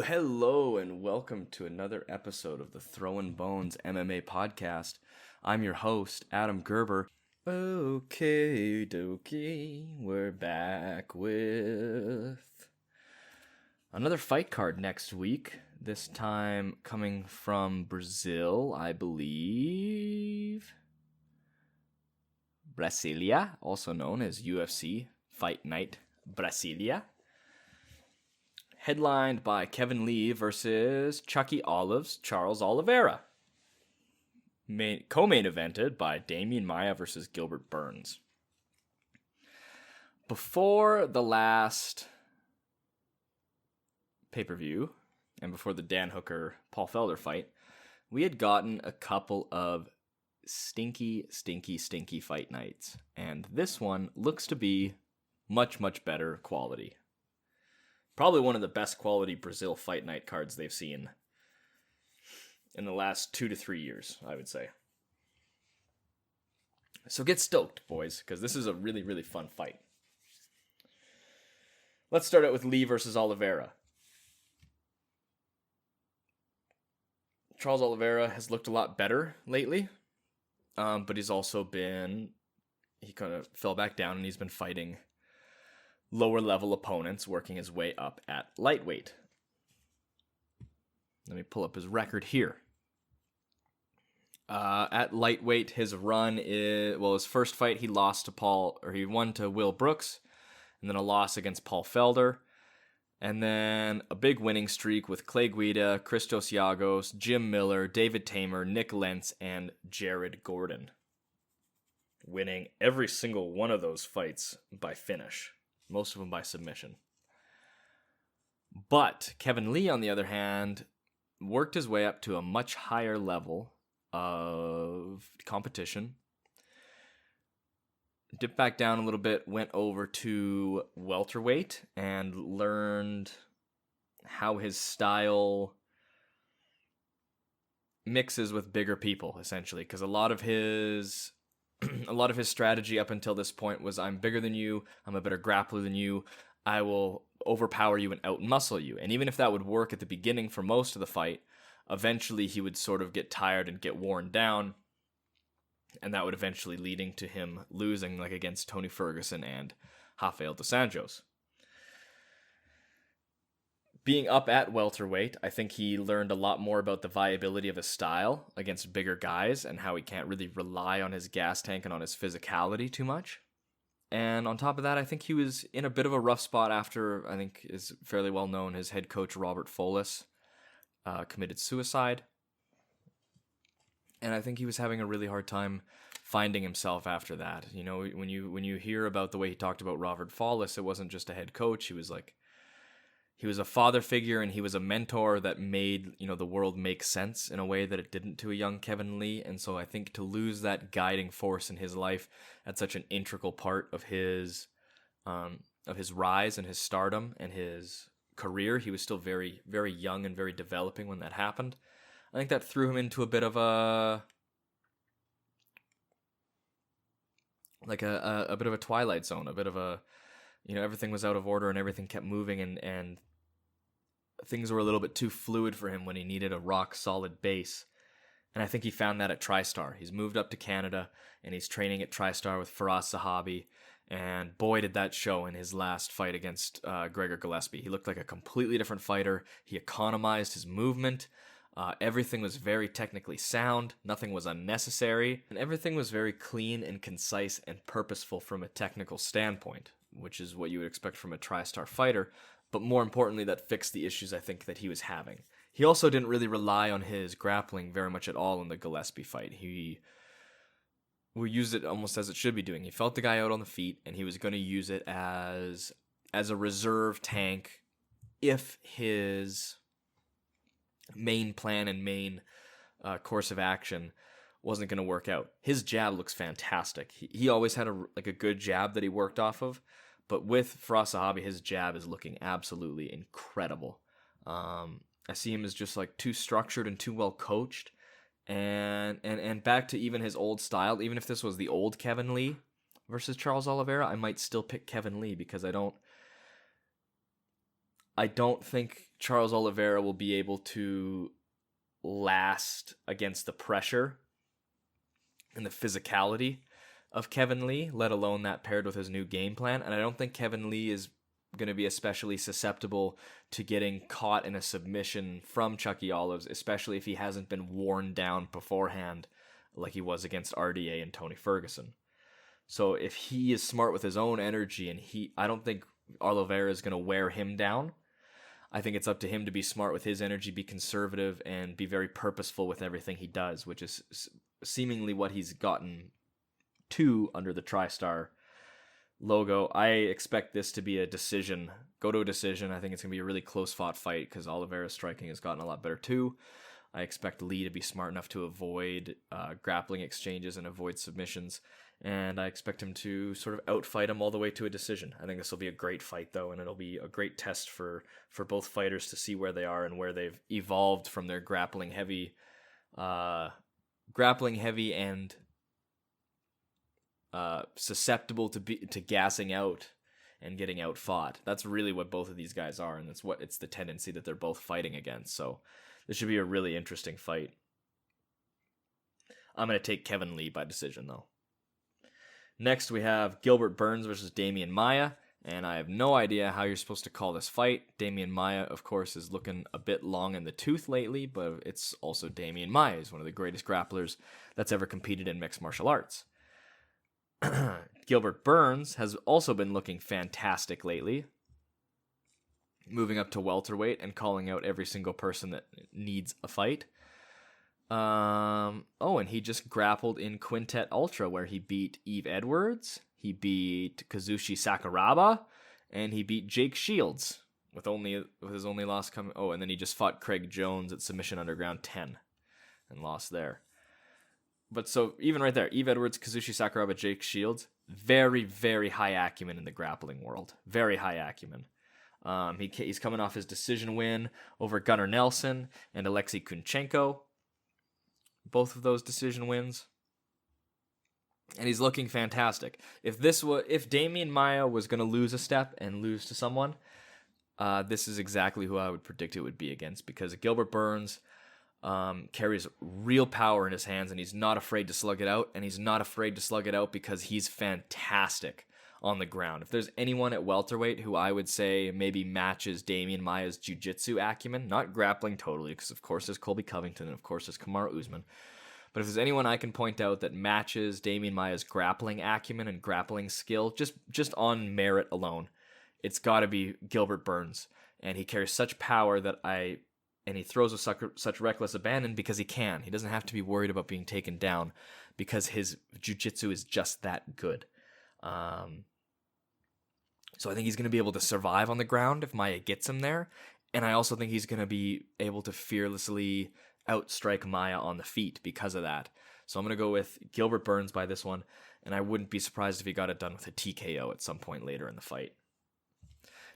Hello, and welcome to another episode of the Throwin Bones MMA podcast. I'm your host, Adam Gerber. Okay, dokie, we're back with another fight card next week. This time coming from Brazil, I believe. Brasilia, also known as UFC Fight Night Brasilia. Headlined by Kevin Lee versus Chucky Olive's Charles Oliveira. Co-main evented by Damian Maia versus Gilbert Burns. Before the last pay-per-view, and before the Dan Hooker-Paul Felder fight, we had gotten a couple of stinky fight nights. And this one looks to be much better quality. Probably one of the best quality Brazil fight night cards they've seen in the last 2 to 3 years, I would say. So get stoked, boys, because this is a really fun fight. Let's start out with Lee versus Oliveira. Charles Oliveira has looked a lot better lately, but he kind of fell back down and he's been fighting lower level opponents, working his way up at lightweight. Let me pull up his record here. At lightweight, his run is, his first fight he won to Will Brooks, and then a loss against Paul Felder, and then a big winning streak with Clay Guida, Christos Giagos, Jim Miller, David Tamer, Nick Lentz, and Jared Gordon. Winning every single one of those fights by finish. Most of them by submission. But Kevin Lee, on the other hand, worked his way up to a much higher level of competition. Dipped back down a little bit, went over to welterweight, and learned how his style mixes with bigger people, essentially. Because a lot of his strategy up until this point was, I'm bigger than you, I'm a better grappler than you, I will overpower you and out-muscle you. And even if that would work at the beginning for most of the fight, eventually he would sort of get tired and get worn down, and that would eventually leading to him losing, like against Tony Ferguson and Rafael dos Anjos. Being up at welterweight, I think he learned a lot more about the viability of his style against bigger guys and how he can't really rely on his gas tank and on his physicality too much. And on top of that, I think he was in a bit of a rough spot after, I think is fairly well known, his head coach Robert Folis committed suicide. And I think he was having a really hard time finding himself after that. You know, when you hear about the way he talked about Robert Folis, it wasn't just a head coach. He was a father figure, and he was a mentor that made, the world make sense in a way that it didn't to a young Kevin Lee. And so I think to lose that guiding force in his life at such an integral part of his rise and his stardom and his career, he was still very, very young and very developing when that happened. I think that threw him into a bit of a bit of a twilight zone, a bit of a, everything was out of order and everything kept moving, and things were a little bit too fluid for him when he needed a rock-solid base. And I think he found that at TriStar. He's moved up to Canada, and he's training at TriStar with Faraz Sahabi, and boy, did that show in his last fight against Gregor Gillespie. He looked like a completely different fighter. He economized his movement. Everything was very technically sound. Nothing was unnecessary. And everything was very clean and concise and purposeful from a technical standpoint, which is what you would expect from a TriStar fighter. But more importantly, that fixed the issues I think that he was having. He also didn't really rely on his grappling very much at all in the Gillespie fight. He used it almost as it should be doing. He felt the guy out on the feet, and he was going to use it as a reserve tank if his main plan and main course of action wasn't going to work out. His jab looks fantastic. He always had a good jab that he worked off of. But with Faraz Sahabi, his jab is looking absolutely incredible. I see him as just too structured and too well coached. And back to even his old style, even if this was the old Kevin Lee versus Charles Oliveira, I might still pick Kevin Lee because I don't I don't think Charles Oliveira will be able to last against the pressure and the physicality of Kevin Lee, let alone that paired with his new game plan. And I don't think Kevin Lee is going to be especially susceptible to getting caught in a submission from Chucky Olives, especially if he hasn't been worn down beforehand like he was against RDA and Tony Ferguson. So if he is smart with his own energy, and I don't think Oliveira is going to wear him down. I think it's up to him to be smart with his energy, be conservative, and be very purposeful with everything he does, which is seemingly what he's gotten to under the TriStar logo. I expect this to be a decision, go to a decision. I think it's going to be a really close-fought fight because Oliveira's striking has gotten a lot better too. I expect Lee to be smart enough to avoid grappling exchanges and avoid submissions, and I expect him to sort of outfight him all the way to a decision. I think this will be a great fight, though, and it'll be a great test for both fighters to see where they are and where they've evolved from their grappling heavy and susceptible to gassing out and getting outfought. That's really what both of these guys are, and it's the tendency that they're both fighting against. So this should be a really interesting fight. I'm going to take Kevin Lee by decision, though. Next, we have Gilbert Burns versus Damian Maia, and I have no idea how you're supposed to call this fight. Damian Maia, of course, is looking a bit long in the tooth lately, but it's also Damian Maia. He's one of the greatest grapplers that's ever competed in mixed martial arts. Gilbert Burns has also been looking fantastic lately, moving up to welterweight and calling out every single person that needs a fight. And he just grappled in Quintet Ultra where he beat Eve Edwards, he beat Kazushi Sakuraba, and he beat Jake Shields with his only loss coming. Oh, and then he just fought Craig Jones at Submission Underground 10 and lost there. But so even right there, Eve Edwards, Kazushi Sakuraba, Jake Shields, very, very high acumen in the grappling world. Very high acumen. He's coming off his decision win over Gunnar Nelson and Alexei Kunchenko. Both of those decision wins. And he's looking fantastic. If Damian Maia was going to lose a step and lose to someone, this is exactly who I would predict it would be against, because Gilbert Burns carries real power in his hands, and he's not afraid to slug it out, and he's not afraid to slug it out because he's fantastic on the ground. If there's anyone at welterweight who I would say maybe matches Damian Maia's jiu-jitsu acumen, not grappling totally, because of course there's Colby Covington and of course there's Kamaru Usman, but if there's anyone I can point out that matches Damian Maia's grappling acumen and grappling skill, just on merit alone, it's got to be Gilbert Burns. And he carries such power and he throws with such reckless abandon because he can. He doesn't have to be worried about being taken down because his jiu-jitsu is just that good. So I think he's going to be able to survive on the ground if Maia gets him there. And I also think he's going to be able to fearlessly outstrike Maia on the feet because of that. So I'm going to go with Gilbert Burns by this one. And I wouldn't be surprised if he got it done with a TKO at some point later in the fight.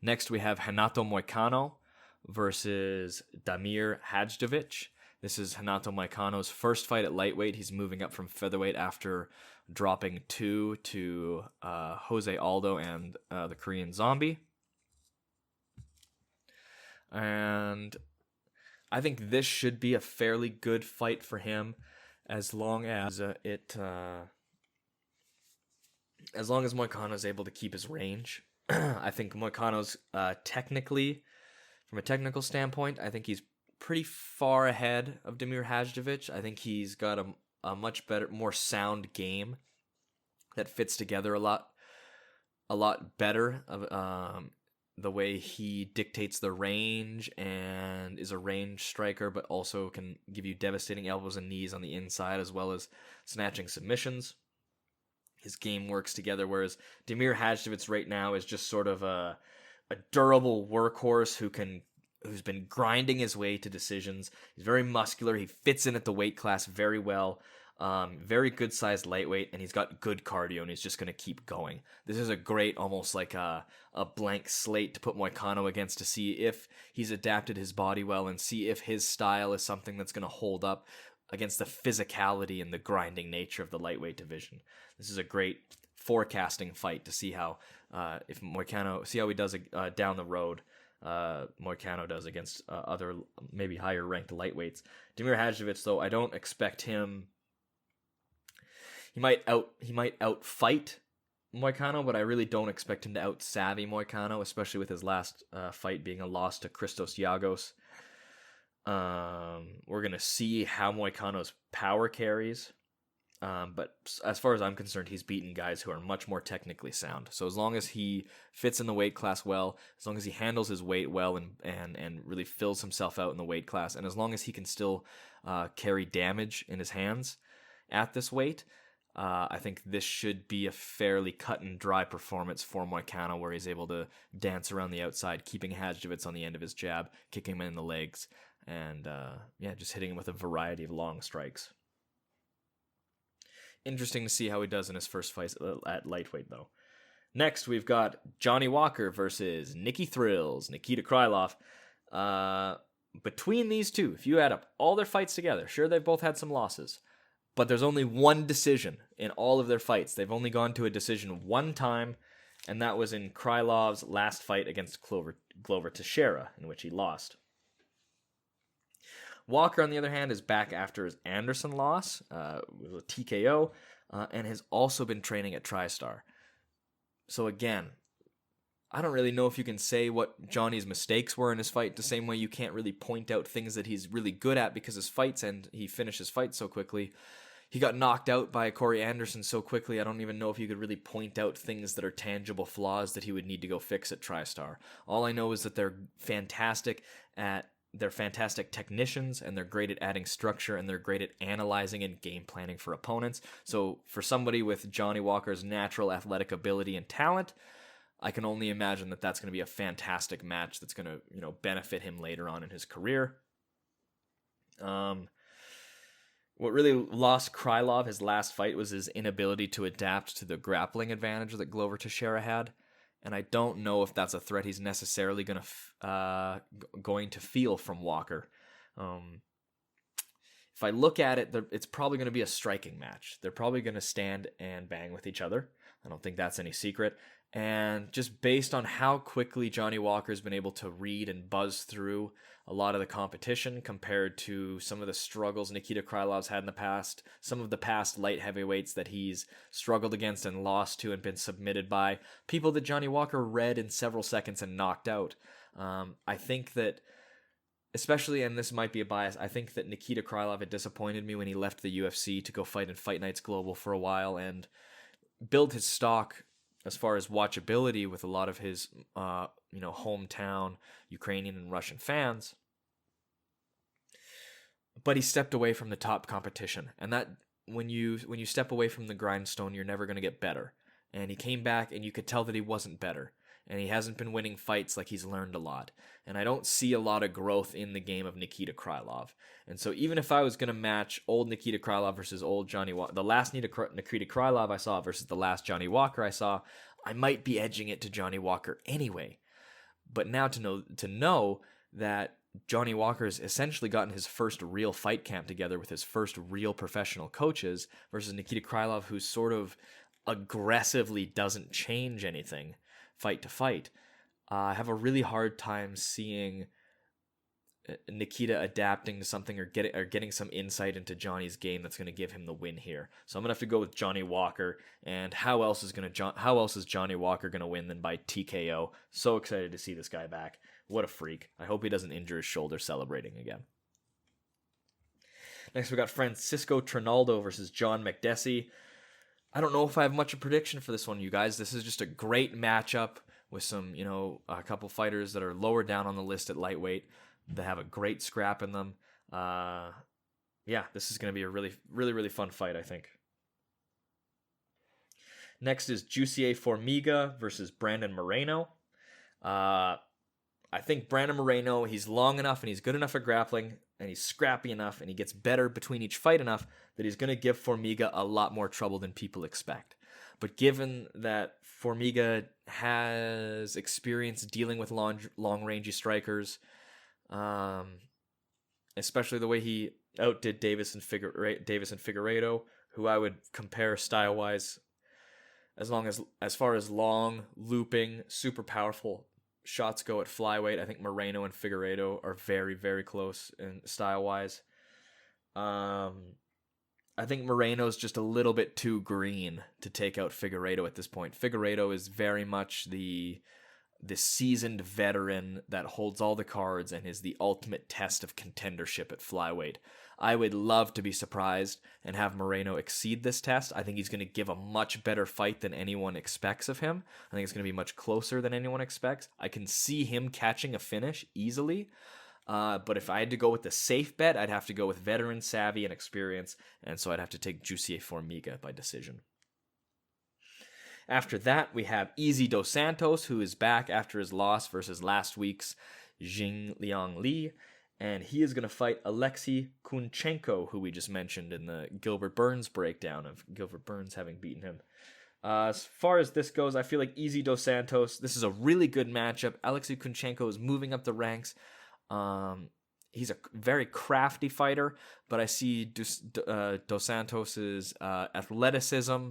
Next, we have Renato Moicano versus Damir Hadžović. This is Renato Moicano's first fight at lightweight. He's moving up from featherweight after dropping 2 to Jose Aldo and the Korean Zombie. And I think this should be a fairly good fight for him as long as Moicano is able to keep his range. I think Moicano's technically, from a technical standpoint, I think he's pretty far ahead of Damir Hadžović. I think he's got a much better, more sound game that fits together a lot better. The way he dictates the range and is a range striker, but also can give you devastating elbows and knees on the inside as well as snatching submissions. His game works together, whereas Damir Hadžović right now is just sort of a durable workhorse who's been grinding his way to decisions. He's very muscular. He fits in at the weight class very well. Very good sized lightweight, and he's got good cardio, and he's just going to keep going. This is a great, almost like a blank slate to put Moicano against to see if he's adapted his body well and see if his style is something that's going to hold up against the physicality and the grinding nature of the lightweight division. This is a great forecasting fight to see how if Moicano, see how he does down the road. Moicano does against other maybe higher ranked lightweights. Damir Hadzovic, though, I don't expect him. He might outfight Moicano, but I really don't expect him to out-savvy Moicano, especially with his last fight being a loss to Christos Giagos. We're going to see how Moicano's power carries. But as far as I'm concerned, he's beaten guys who are much more technically sound. So as long as he fits in the weight class well, as long as he handles his weight well and really fills himself out in the weight class, and as long as he can still carry damage in his hands at this weight, I think this should be a fairly cut and dry performance for Moicano, where he's able to dance around the outside, keeping Hadzovic on the end of his jab, kicking him in the legs, and just hitting him with a variety of long strikes. Interesting to see how he does in his first fight at lightweight, though. Next, we've got Johnny Walker versus Nikki Nikita Krylov. Between these two, if you add up all their fights together, sure, they've both had some losses, but there's only one decision in all of their fights. They've only gone to a decision one time, and that was in Krylov's last fight against Glover Teixeira, in which he lost. Walker, on the other hand, is back after his Anderson loss with a TKO, and has also been training at TriStar. So again, I don't really know if you can say what Johnny's mistakes were in his fight, the same way you can't really point out things that he's really good at because his fights and he finishes fights so quickly. He got knocked out by Corey Anderson so quickly, I don't even know if you could really point out things that are tangible flaws that he would need to go fix at TriStar. All I know is that they're fantastic technicians, and they're great at adding structure, and they're great at analyzing and game planning for opponents. So for somebody with Johnny Walker's natural athletic ability and talent, I can only imagine that that's going to be a fantastic match that's going to, benefit him later on in his career. What really lost Krylov his last fight was his inability to adapt to the grappling advantage that Glover Teixeira had. And I don't know if that's a threat he's necessarily going to feel from Walker. If I look at it, it's probably going to be a striking match. They're probably going to stand and bang with each other. I don't think that's any secret. And just based on how quickly Johnny Walker's been able to read and buzz through a lot of the competition compared to some of the struggles Nikita Krylov's had in the past, some of the past light heavyweights that he's struggled against and lost to and been submitted by, people that Johnny Walker read in several seconds and knocked out. I think that, especially, and this might be a bias, I think that Nikita Krylov had disappointed me when he left the UFC to go fight in Fight Nights Global for a while and build his stock as far as watchability with a lot of his, hometown Ukrainian and Russian fans. But he stepped away from the top competition, and that when you step away from the grindstone, you're never going to get better. And he came back, and you could tell that he wasn't better, and he hasn't been winning fights like he's learned a lot. And I don't see a lot of growth in the game of Nikita Krylov. And so even if I was going to match old Nikita Krylov versus old Johnny Walker, the last Nikita Krylov I saw versus the last Johnny Walker I saw, I might be edging it to Johnny Walker anyway. But now to know that Johnny Walker's essentially gotten his first real fight camp together with his first real professional coaches versus Nikita Krylov, who sort of aggressively doesn't change anything fight to fight, I have a really hard time seeing Nikita adapting to something or getting some insight into Johnny's game that's going to give him the win here. So I'm going to have to go with Johnny Walker. And how else is Johnny Walker going to win than by TKO? So excited to see this guy back. What a freak. I hope he doesn't injure his shoulder celebrating again. Next, we got Francisco Trinaldo versus John Makdessi. I don't know if I have much of a prediction for this one, you guys. This is just a great matchup with some, a couple fighters that are lower down on the list at lightweight. They have a great scrap in them. This is going to be a really, really, really fun fight, I think. Next is Jussier Formiga versus Brandon Moreno. I think Brandon Moreno, he's long enough and he's good enough at grappling and he's scrappy enough and he gets better between each fight enough that he's going to give Formiga a lot more trouble than people expect. But given that Formiga has experience dealing with long-rangey strikers, especially the way he outdid Davis and Figueiredo, who I would compare style-wise as far as long, looping, super powerful shots go at flyweight, I think Moreno and Figueiredo are very, very close in style-wise. I think Moreno's just a little bit too green to take out Figueiredo at this point. Figueiredo is very much the seasoned veteran that holds all the cards and is the ultimate test of contendership at flyweight. I would love to be surprised and have Moreno exceed this test. I think he's going to give a much better fight than anyone expects of him. I think it's going to be much closer than anyone expects. I can see him catching a finish easily. But if I had to go with the safe bet, I'd have to go with veteran savvy and experience, and so I'd have to take Jussier Formiga by decision. After that, we have Easy Dos Santos, who is back after his loss versus last week's Jing Liang Li, and he is going to fight Alexei Kunchenko, who we just mentioned in the Gilbert Burns breakdown of Gilbert Burns having beaten him. As far as this goes, I feel like Easy Dos Santos, this is a really good matchup. Alexei Kunchenko is moving up the ranks. He's a very crafty fighter, but I see Dos Santos's athleticism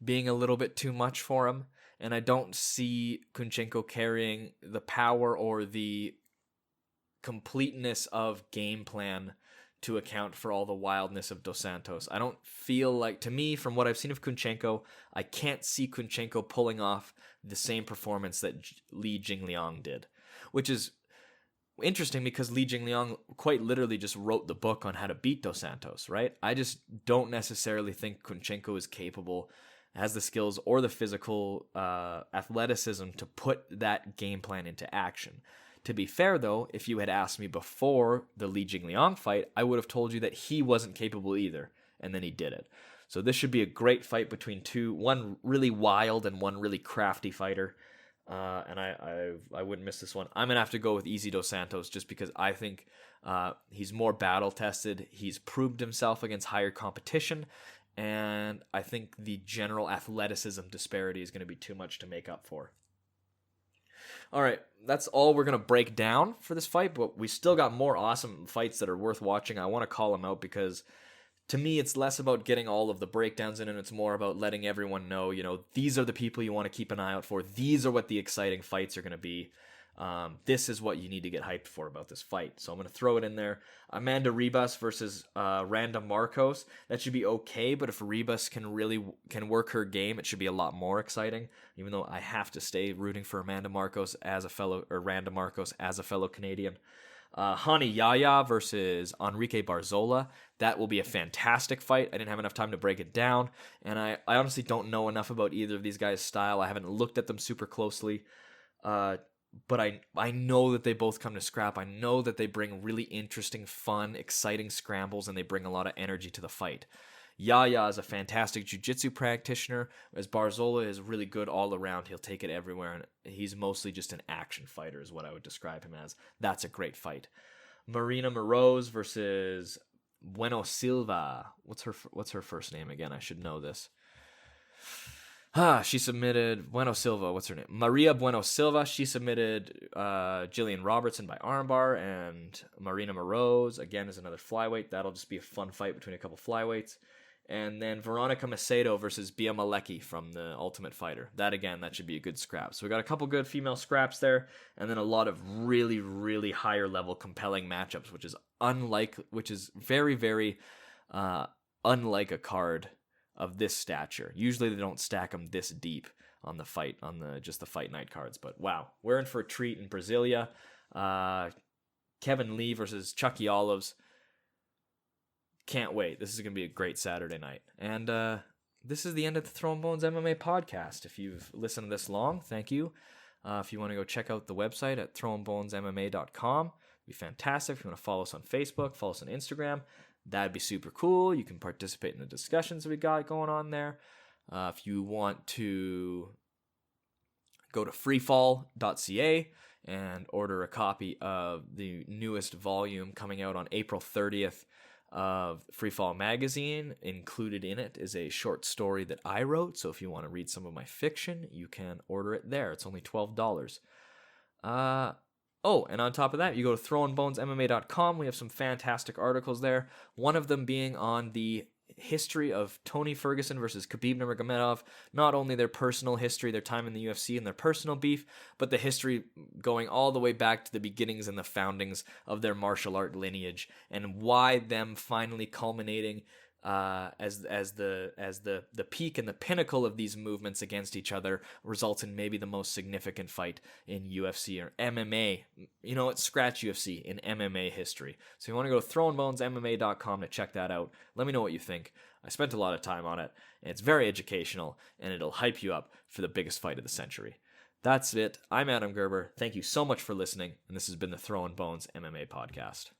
being a little bit too much for him, and I don't see Kunchenko carrying the power or the completeness of game plan to account for all the wildness of Dos Santos. I don't feel like, to me, from what I've seen of Kunchenko, I can't see Kunchenko pulling off the same performance that Li Jingliang did, which is interesting because Li Jingliang quite literally just wrote the book on how to beat Dos Santos, right? I just don't necessarily think Kunchenko is capable, has the skills or the physical athleticism to put that game plan into action. To be fair, though, if you had asked me before the Li Jingliang fight, I would have told you that he wasn't capable either, and then he did it. So this should be a great fight between one really wild and one really crafty fighter. And I wouldn't miss this one. I'm going to have to go with Easy Dos Santos just because I think he's more battle-tested. He's proved himself against higher competition, and I think the general athleticism disparity is going to be too much to make up for. All right, that's all we're going to break down for this fight, but we still got more awesome fights that are worth watching. I want to call them out because to me, it's less about getting all of the breakdowns in, and it's more about letting everyone know, these are the people you want to keep an eye out for. These are what the exciting fights are going to be. This is what you need to get hyped for about this fight. So I'm going to throw it in there. Amanda Ribas versus Randa Marcos. That should be okay, but if Ribas can work her game, it should be a lot more exciting. Even though I have to stay rooting for Randa Marcos as a fellow Canadian. Hani Yaya versus Enrique Barzola. That will be a fantastic fight. I didn't have enough time to break it down, and I honestly don't know enough about either of these guys' style. I haven't looked at them super closely, but I know that they both come to scrap. I know that they bring really interesting, fun, exciting scrambles, and they bring a lot of energy to the fight. Yaya is a fantastic jiu-jitsu practitioner, whereas Barzola is really good all around. He'll take it everywhere, and he's mostly just an action fighter is what I would describe him as. That's a great fight. Marina Moroz versus Bueno Silva. What's her first name again? I should know this. She submitted Bueno Silva. What's her name? Maria Bueno Silva. She submitted Jillian Robertson by armbar, and Marina Moroz again is another flyweight. That'll just be a fun fight between a couple flyweights. And then Veronica Macedo versus Bia Malecki from the Ultimate Fighter. That should be a good scrap. So we got a couple good female scraps there, and then a lot of really, really higher level, compelling matchups, which is very, very unlike a card of this stature. Usually they don't stack them this deep on the fight night cards. But wow, we're in for a treat in Brasilia. Kevin Lee versus Chucky Olives. Can't wait. This is going to be a great Saturday night. And this is the end of the Throwin Bones MMA podcast. If you've listened this long, thank you. If you want to go check out the website at throwinbonesmma.com, it'd be fantastic. If you want to follow us on Facebook, follow us on Instagram, that'd be super cool. You can participate in the discussions we got going on there. If you want to go to freefall.ca and order a copy of the newest volume coming out on April 30th of Freefall magazine. Included in it is a short story that I wrote, so if you want to read some of my fiction, you can order it there. It's only $12. And on top of that, you go to throwinbonesmma.com. We have some fantastic articles there. One of them being on the history of Tony Ferguson versus Khabib Nurmagomedov, not only their personal history, their time in the UFC and their personal beef, but the history going all the way back to the beginnings and the foundings of their martial art lineage, and why them finally culminating as the peak and the pinnacle of these movements against each other results in maybe the most significant fight in UFC or MMA. You know what? Scratch UFC, in MMA history. So you want to go to throwinbonesmma.com to check that out. Let me know what you think. I spent a lot of time on it, and it's very educational, and it'll hype you up for the biggest fight of the century. That's it. I'm Adam Gerber. Thank you so much for listening, and this has been the Throwin Bones MMA podcast.